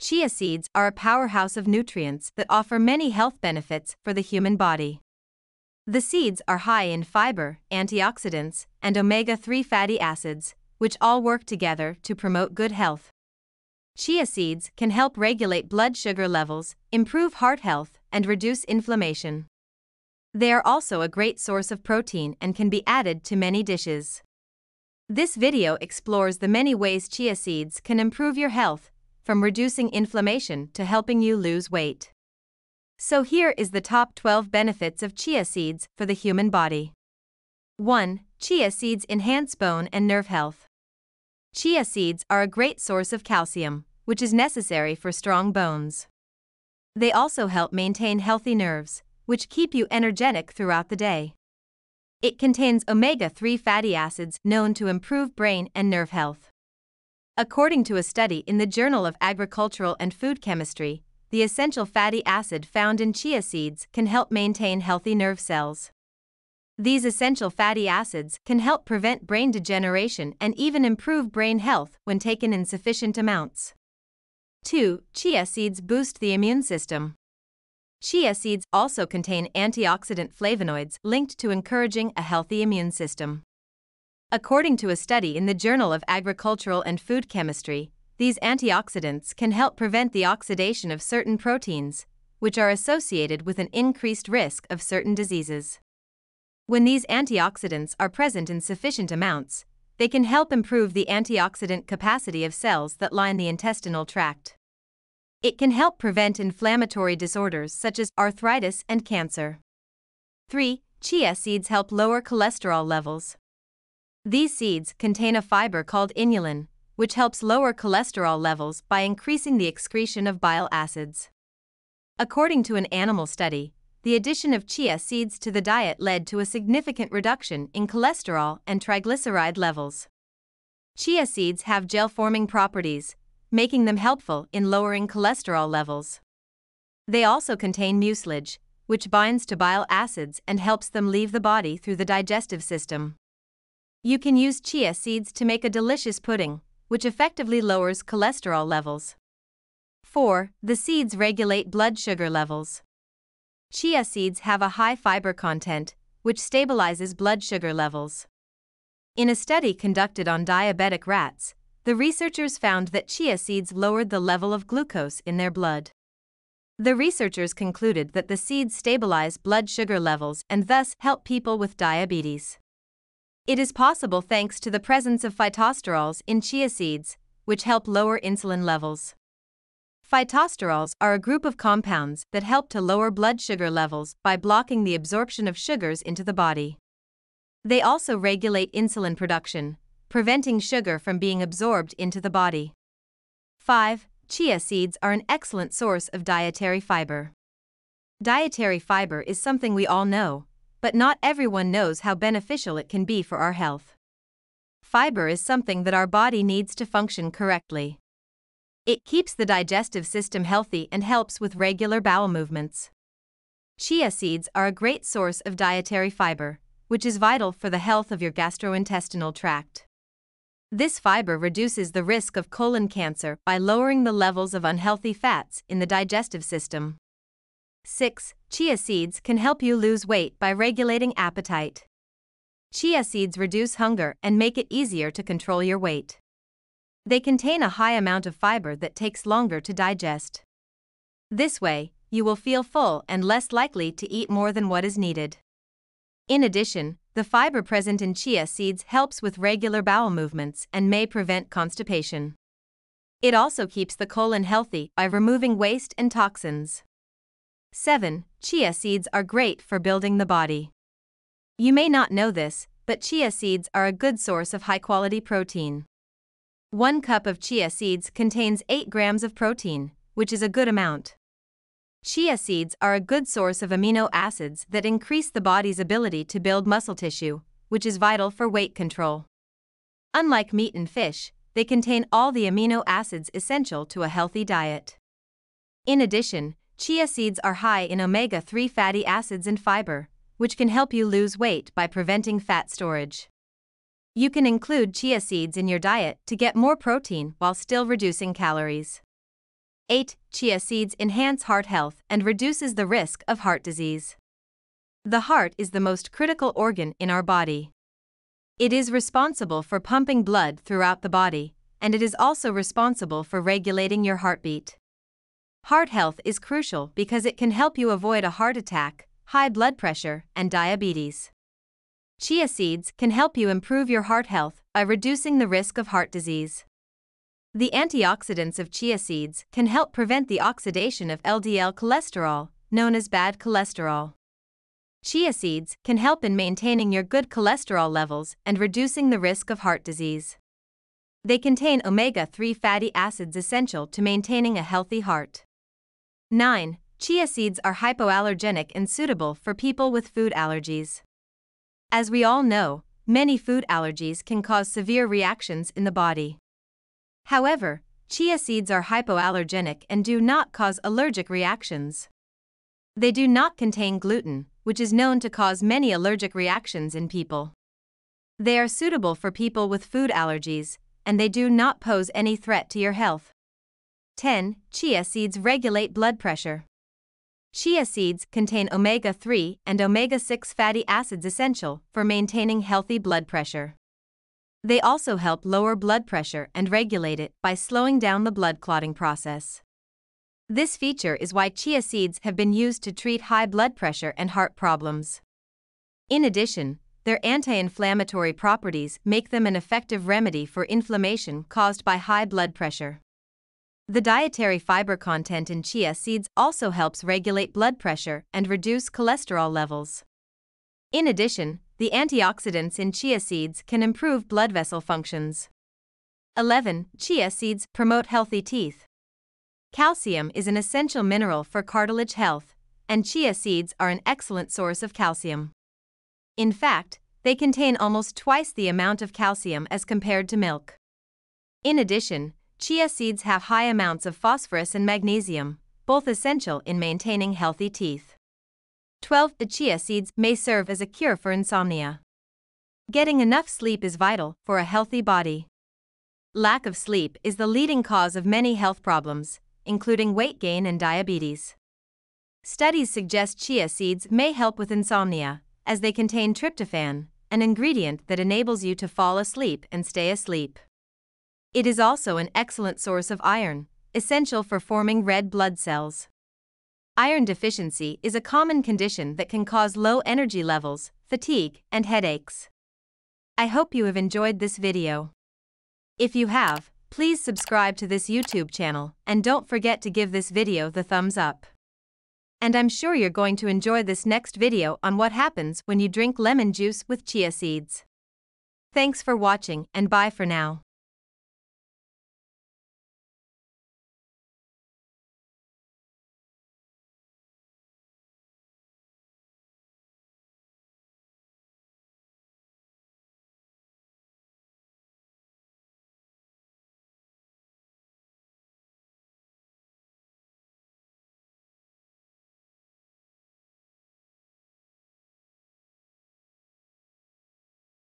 Chia seeds are a powerhouse of nutrients that offer many health benefits for the human body. The seeds are high in fiber, antioxidants, and omega-3 fatty acids, which all work together to promote good health. Chia seeds can help regulate blood sugar levels, improve heart health, and reduce inflammation. They are also a great source of protein and can be added to many dishes. This video explores the many ways chia seeds can improve your health, from reducing inflammation to helping you lose weight. So here is the top 12 benefits of chia seeds for the human body. 1. Chia seeds enhance bone and nerve health. Chia seeds are a great source of calcium, which is necessary for strong bones. They also help maintain healthy nerves, which keep you energetic throughout the day. It contains omega-3 fatty acids known to improve brain and nerve health. According to a study in the Journal of Agricultural and Food Chemistry, the essential fatty acid found in chia seeds can help maintain healthy nerve cells. These essential fatty acids can help prevent brain degeneration and even improve brain health when taken in sufficient amounts. 2. Chia seeds boost the immune system. Chia seeds also contain antioxidant flavonoids linked to encouraging a healthy immune system. According to a study in the Journal of Agricultural and Food Chemistry, these antioxidants can help prevent the oxidation of certain proteins, which are associated with an increased risk of certain diseases. When these antioxidants are present in sufficient amounts, they can help improve the antioxidant capacity of cells that line the intestinal tract. It can help prevent inflammatory disorders such as arthritis and cancer. 3. Chia seeds help lower cholesterol levels. These seeds contain a fiber called inulin, which helps lower cholesterol levels by increasing the excretion of bile acids. According to an animal study, the addition of chia seeds to the diet led to a significant reduction in cholesterol and triglyceride levels. Chia seeds have gel-forming properties, making them helpful in lowering cholesterol levels. They also contain mucilage, which binds to bile acids and helps them leave the body through the digestive system. You can use chia seeds to make a delicious pudding, which effectively lowers cholesterol levels. 4. The seeds regulate blood sugar levels. Chia seeds have a high fiber content, which stabilizes blood sugar levels. In a study conducted on diabetic rats, the researchers found that chia seeds lowered the level of glucose in their blood. The researchers concluded that the seeds stabilize blood sugar levels and thus help people with diabetes. It is possible thanks to the presence of phytosterols in chia seeds, which help lower insulin levels. Phytosterols are a group of compounds that help to lower blood sugar levels by blocking the absorption of sugars into the body. They also regulate insulin production, preventing sugar from being absorbed into the body. 5. Chia seeds are an excellent source of dietary fiber. Dietary fiber is something we all know, but not everyone knows how beneficial it can be for our health. Fiber is something that our body needs to function correctly. It keeps the digestive system healthy and helps with regular bowel movements. Chia seeds are a great source of dietary fiber, which is vital for the health of your gastrointestinal tract. This fiber reduces the risk of colon cancer by lowering the levels of unhealthy fats in the digestive system. 6. Chia seeds can help you lose weight by regulating appetite. Chia seeds reduce hunger and make it easier to control your weight. They contain a high amount of fiber that takes longer to digest. This way, you will feel full and less likely to eat more than what is needed. In addition, the fiber present in chia seeds helps with regular bowel movements and may prevent constipation. It also keeps the colon healthy by removing waste and toxins. 7. Chia seeds are great for building the body. You may not know this, but chia seeds are a good source of high-quality protein. 1 cup of chia seeds contains 8 grams of protein, which is a good amount. Chia seeds are a good source of amino acids that increase the body's ability to build muscle tissue, which is vital for weight control. Unlike meat and fish, they contain all the amino acids essential to a healthy diet. In addition, chia seeds are high in omega-3 fatty acids and fiber, which can help you lose weight by preventing fat storage. You can include chia seeds in your diet to get more protein while still reducing calories. 8. Chia seeds enhance heart health and reduces the risk of heart disease. The heart is the most critical organ in our body. It is responsible for pumping blood throughout the body, and it is also responsible for regulating your heartbeat. Heart health is crucial because it can help you avoid a heart attack, high blood pressure, and diabetes. Chia seeds can help you improve your heart health by reducing the risk of heart disease. The antioxidants of chia seeds can help prevent the oxidation of LDL cholesterol, known as bad cholesterol. Chia seeds can help in maintaining your good cholesterol levels and reducing the risk of heart disease. They contain omega-3 fatty acids essential to maintaining a healthy heart. 9. Chia seeds are hypoallergenic and suitable for people with food allergies. As we all know, many food allergies can cause severe reactions in the body. However, chia seeds are hypoallergenic and do not cause allergic reactions. They do not contain gluten, which is known to cause many allergic reactions in people. They are suitable for people with food allergies, and they do not pose any threat to your health. 10. Chia seeds regulate blood pressure. Chia seeds contain omega-3 and omega-6 fatty acids essential for maintaining healthy blood pressure. They also help lower blood pressure and regulate it by slowing down the blood clotting process. This feature is why chia seeds have been used to treat high blood pressure and heart problems. In addition, their anti-inflammatory properties make them an effective remedy for inflammation caused by high blood pressure. The dietary fiber content in chia seeds also helps regulate blood pressure and reduce cholesterol levels. In addition, the antioxidants in chia seeds can improve blood vessel functions. 11. Chia seeds promote healthy teeth. Calcium is an essential mineral for cartilage health, and chia seeds are an excellent source of calcium. In fact, they contain almost twice the amount of calcium as compared to milk. In addition, chia seeds have high amounts of phosphorus and magnesium, both essential in maintaining healthy teeth. 12. The chia seeds may serve as a cure for insomnia. Getting enough sleep is vital for a healthy body. Lack of sleep is the leading cause of many health problems, including weight gain and diabetes. Studies suggest chia seeds may help with insomnia, as they contain tryptophan, an ingredient that enables you to fall asleep and stay asleep. It is also an excellent source of iron, essential for forming red blood cells. Iron deficiency is a common condition that can cause low energy levels, fatigue, and headaches. I hope you have enjoyed this video. If you have, please subscribe to this YouTube channel and don't forget to give this video the thumbs up. And I'm sure you're going to enjoy this next video on what happens when you drink lemon juice with chia seeds. Thanks for watching and bye for now.